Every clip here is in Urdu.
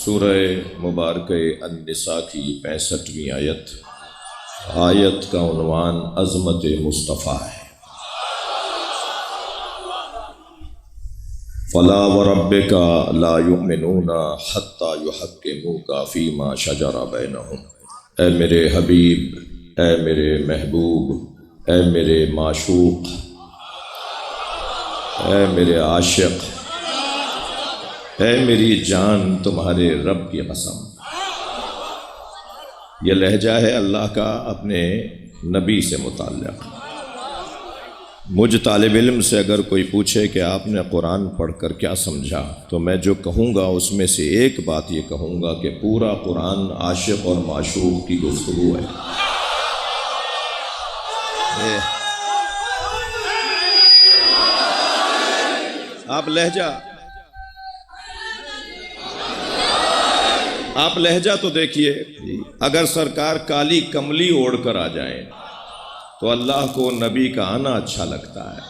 سورہ مبارکہ النساء کی 65ویں آیت کا عنوان عظمت مصطفیٰ ہے۔ فلا وربک لا یؤمنون حتی یحکموک فیما شجر بینہم۔ اے میرے حبیب، اے میرے محبوب، اے میرے معشوق، اے میرے عاشق، اے میری جان، تمہارے رب کی قسم۔ یہ لہجہ ہے اللہ کا اپنے نبی سے متعلق۔ مجھ طالب علم سے اگر کوئی پوچھے کہ آپ نے قرآن پڑھ کر کیا سمجھا، تو میں جو کہوں گا اس میں سے ایک بات یہ کہوں گا کہ پورا قرآن عاشق اور معشوق کی گفتگو ہے۔ آپ لہجہ تو دیکھیے، اگر سرکار کالی کملی اوڑھ کر آ جائیں تو اللہ کو نبی کا آنا اچھا لگتا ہے۔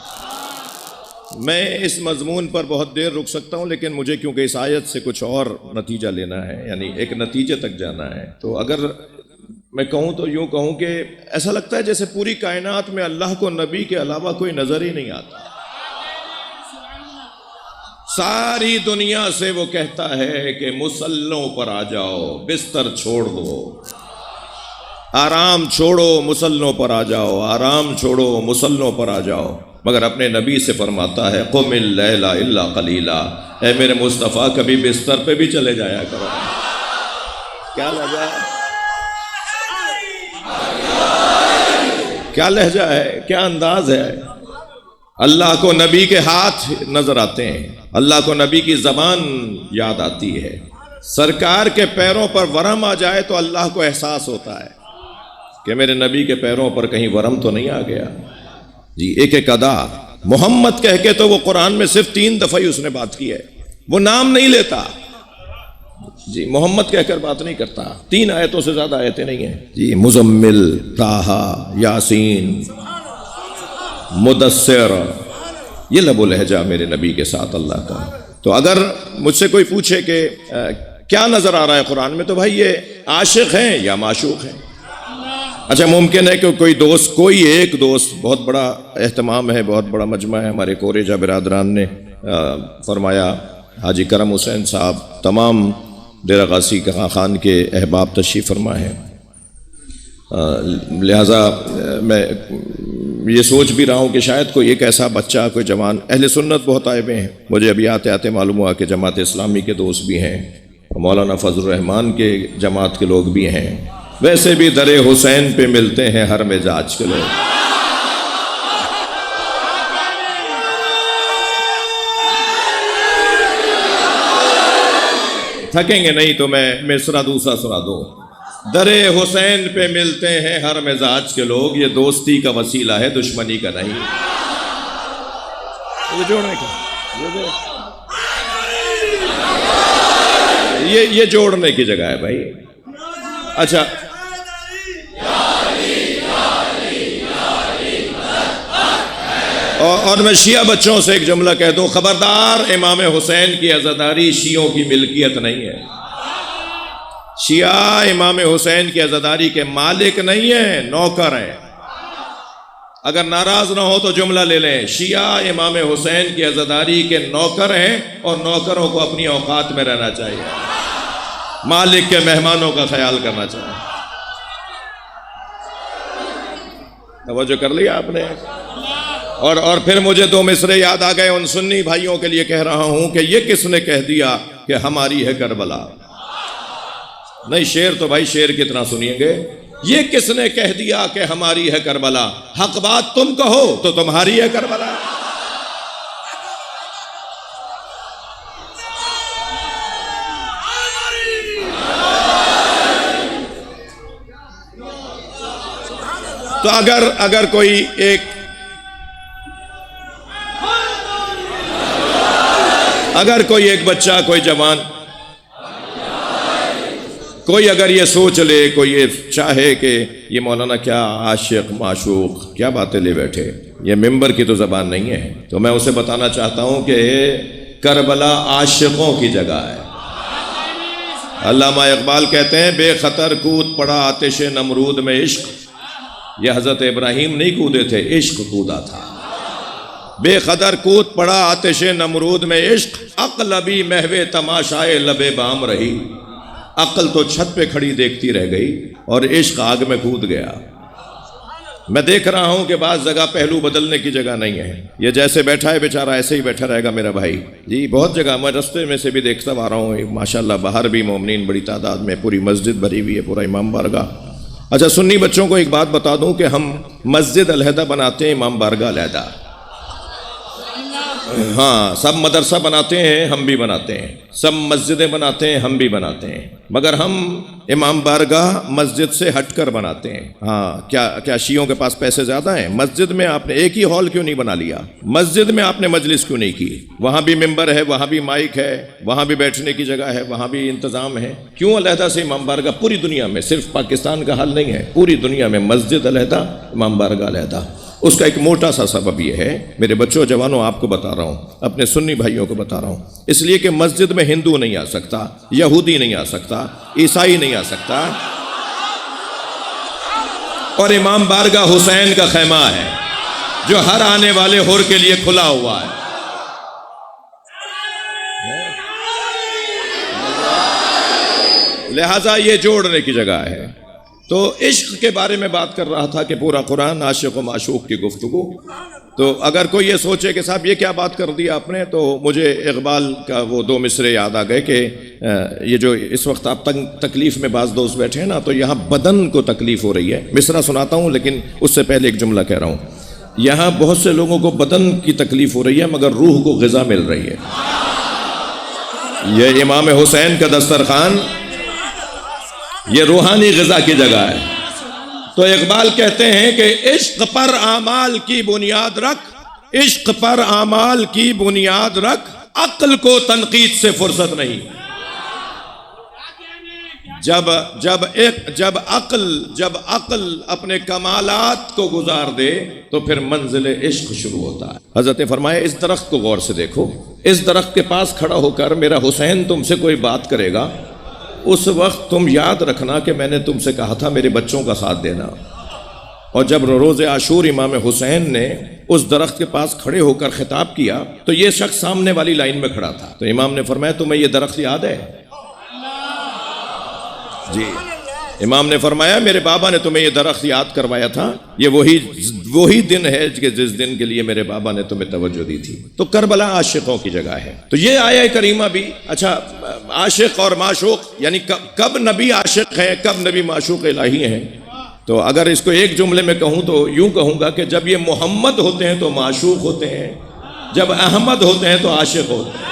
میں اس مضمون پر بہت دیر رک سکتا ہوں، لیکن مجھے کیونکہ اس آیت سے کچھ اور نتیجہ لینا ہے، یعنی ایک نتیجے تک جانا ہے، تو اگر میں کہوں تو یوں کہوں کہ ایسا لگتا ہے جیسے پوری کائنات میں اللہ کو نبی کے علاوہ کوئی نظر ہی نہیں آتا۔ ساری دنیا سے وہ کہتا ہے کہ مصلوں پر آ جاؤ، بستر چھوڑ دو، آرام چھوڑو، مصلوں پر آ جاؤ، آرام چھوڑو، مصلوں پر آ جاؤ، مگر اپنے نبی سے فرماتا ہے قم اللیل الا قلیلا۔ اے میرے مصطفیٰ، کبھی بستر پہ بھی چلے جایا کرو۔ کیا لہجہ ہے، کیا لہجہ ہے، کیا انداز ہے۔ اللہ کو نبی کے ہاتھ نظر آتے ہیں، اللہ کو نبی کی زبان یاد آتی ہے۔ سرکار کے پیروں پر ورم آ جائے تو اللہ کو احساس ہوتا ہے کہ میرے نبی کے پیروں پر کہیں ورم تو نہیں آ گیا۔ جی، ایک ایک ادا محمد کہہ کے تو وہ قرآن میں صرف 3 دفعہ ہی اس نے بات کی ہے، وہ نام نہیں لیتا۔ جی، محمد کہہ کر بات نہیں کرتا۔ 3 آیتوں سے زیادہ آیتیں نہیں ہیں۔ جی، مزمل، طٰہٰ، یاسین، مدثر، یہ لب و لہجہ میرے نبی کے ساتھ اللہ کا۔ تو اگر مجھ سے کوئی پوچھے کہ کیا نظر آ رہا ہے قرآن میں، تو بھائی یہ عاشق ہیں یا معشوق ہیں۔ اچھا، ممکن ہے کہ کوئی ایک دوست، بہت بڑا اہتمام ہے، بہت بڑا مجمع ہے، ہمارے کوریجا برادران نے فرمایا، حاجی کرم حسین صاحب، تمام ڈیرہ غازی خان کے احباب تشریف فرما ہیں، لہٰذا میں یہ سوچ بھی رہا ہوں کہ شاید کوئی ایک ایسا بچہ، کوئی جوان، اہل سنت بہت آئے ہوئے ہیں، مجھے ابھی آتے آتے معلوم ہوا کہ جماعت اسلامی کے دوست بھی ہیں، مولانا فضل الرحمان کے جماعت کے لوگ بھی ہیں، ویسے بھی در حسین پہ ملتے ہیں ہر مزاج کے لوگ۔ تھکیں گے نہیں تو میں مصرع دوسرا سنا دوں۔ در حسین پہ ملتے ہیں ہر مزاج کے لوگ، یہ دوستی کا وسیلہ ہے، دشمنی کا نہیں۔ یہ جوڑنے کی جگہ ہے بھائی۔ اچھا، اور میں شیعہ بچوں سے ایک جملہ کہہ دوں، خبردار، امام حسین کی عزاداری شیعوں کی ملکیت نہیں ہے۔ شیعہ امام حسین کی عزاداری کے مالک نہیں ہیں، نوکر ہیں۔ اگر ناراض نہ ہو تو جملہ لے لیں، شیعہ امام حسین کی عزاداری کے نوکر ہیں، اور نوکروں کو اپنی اوقات میں رہنا چاہیے، مالک کے مہمانوں کا خیال کرنا چاہیے۔ توجہ کر لیا آپ نے؟ اور پھر مجھے 2 مصرے یاد آ گئے، ان سنی بھائیوں کے لیے کہہ رہا ہوں کہ یہ کس نے کہہ دیا کہ ہماری ہے کربلا؟ نہیں، شعر تو بھائی شعر کتنا سنیے گے۔ یہ کس نے کہہ دیا کہ ہماری ہے کربلا؟ حق بات تم کہو تو تمہاری ہے کربلا۔ تو اگر کوئی ایک بچہ، کوئی جوان، کوئی اگر یہ سوچ لے، کوئی یہ چاہے کہ یہ مولانا کیا عاشق معشوق کیا باتیں لے بیٹھے، یہ ممبر کی تو زبان نہیں ہے، تو میں اسے بتانا چاہتا ہوں کہ کربلا عاشقوں کی جگہ ہے۔ علامہ اقبال کہتے ہیں بے خطر کود پڑا آتش نمرود میں عشق، یہ حضرت ابراہیم نہیں کودے تھے، عشق کودا تھا۔ بے خطر کود پڑا آتش نمرود میں عشق، عقل ابھی محو تماشائے لب بام رہی۔ عقل تو چھت پہ کھڑی دیکھتی رہ گئی اور عشق آگ میں کود گیا۔ میں دیکھ رہا ہوں کہ بعض جگہ پہلو بدلنے کی جگہ نہیں ہے، یہ جیسے بیٹھا ہے بیچارہ ایسے ہی بیٹھا رہے گا میرا بھائی جی۔ بہت جگہ میں رستے میں سے بھی دیکھتا آ رہا ہوں، ماشاءاللہ باہر بھی مومنین بڑی تعداد میں، پوری مسجد بھری ہوئی ہے، پورا امام بارگاہ۔ اچھا سنی بچوں کو ایک بات بتا دوں کہ ہم مسجد علیحدہ بناتے ہیں، امام بارگاہ علیحدہ۔ ہاں سب مدرسہ بناتے ہیں، ہم بھی بناتے ہیں، سب مسجدیں بناتے ہیں، ہم بھی بناتے ہیں، مگر ہم امام بارگاہ مسجد سے ہٹ کر بناتے ہیں۔ ہاں کیا شیعوں کے پاس پیسے زیادہ ہیں؟ مسجد میں آپ نے ایک ہی ہال کیوں نہیں بنا لیا؟ مسجد میں آپ نے مجلس کیوں نہیں کی؟ وہاں بھی ممبر ہے، وہاں بھی مائک ہے، وہاں بھی بیٹھنے کی جگہ ہے، وہاں بھی انتظام ہے، کیوں علیحدہ سے امام بارگاہ؟ پوری دنیا میں، صرف پاکستان کا حال نہیں ہے، پوری دنیا میں مسجد علیحدہ، امام بارگاہ علیحدہ۔ اس کا ایک موٹا سا سبب یہ ہے، میرے بچوں جوانوں آپ کو بتا رہا ہوں، اپنے سنی بھائیوں کو بتا رہا ہوں، اس لیے کہ مسجد میں ہندو نہیں آ سکتا، یہودی نہیں آ سکتا، عیسائی نہیں آ سکتا، اور امام بارگاہ حسین کا خیمہ ہے جو ہر آنے والے حر کے لیے کھلا ہوا ہے۔ لہٰذا یہ جوڑنے کی جگہ ہے۔ تو عشق کے بارے میں بات کر رہا تھا کہ پورا قرآن عاشق و معشوق کی گفتگو۔ تو اگر کوئی یہ سوچے کہ صاحب یہ کیا بات کر دی آپ نے، تو مجھے اقبال کا وہ دو مصرے یاد آ گئے کہ یہ جو اس وقت آپ تکلیف میں بعض دوست بیٹھے ہیں نا، تو یہاں بدن کو تکلیف ہو رہی ہے۔ مصرع سناتا ہوں لیکن اس سے پہلے ایک جملہ کہہ رہا ہوں۔ یہاں بہت سے لوگوں کو بدن کی تکلیف ہو رہی ہے مگر روح کو غذا مل رہی ہے۔ یہ امام حسین کا دسترخوان، یہ روحانی غذا کی جگہ ہے۔ تو اقبال کہتے ہیں کہ عشق پر اعمال کی بنیاد رکھ، عشق پر اعمال کی بنیاد رکھ، عقل کو تنقید سے فرصت نہیں۔ جب عقل اپنے کمالات کو گزار دے تو پھر منزل عشق شروع ہوتا ہے۔ حضرت فرمایا اس درخت کو غور سے دیکھو، اس درخت کے پاس کھڑا ہو کر میرا حسین تم سے کوئی بات کرے گا، اس وقت تم یاد رکھنا کہ میں نے تم سے کہا تھا میرے بچوں کا ساتھ دینا۔ اور جب روز عاشور امام حسین نے اس درخت کے پاس کھڑے ہو کر خطاب کیا تو یہ شخص سامنے والی لائن میں کھڑا تھا، تو امام نے فرمایا تمہیں یہ درخت یاد ہے؟ جی امام نے فرمایا میرے بابا نے تمہیں یہ درخت یاد کروایا تھا، یہ وہی دن ہے کہ جس دن کے لیے میرے بابا نے تمہیں توجہ دی تھی۔ تو کربلا عاشقوں کی جگہ ہے۔ تو یہ آیہ کریمہ بھی، اچھا عاشق اور معشوق یعنی کب نبی عاشق ہے، کب نبی معشوق الہی ہیں؟ تو اگر اس کو ایک جملے میں کہوں تو یوں کہوں گا کہ جب یہ محمد ہوتے ہیں تو معشوق ہوتے ہیں، جب احمد ہوتے ہیں تو عاشق ہوتے ہیں۔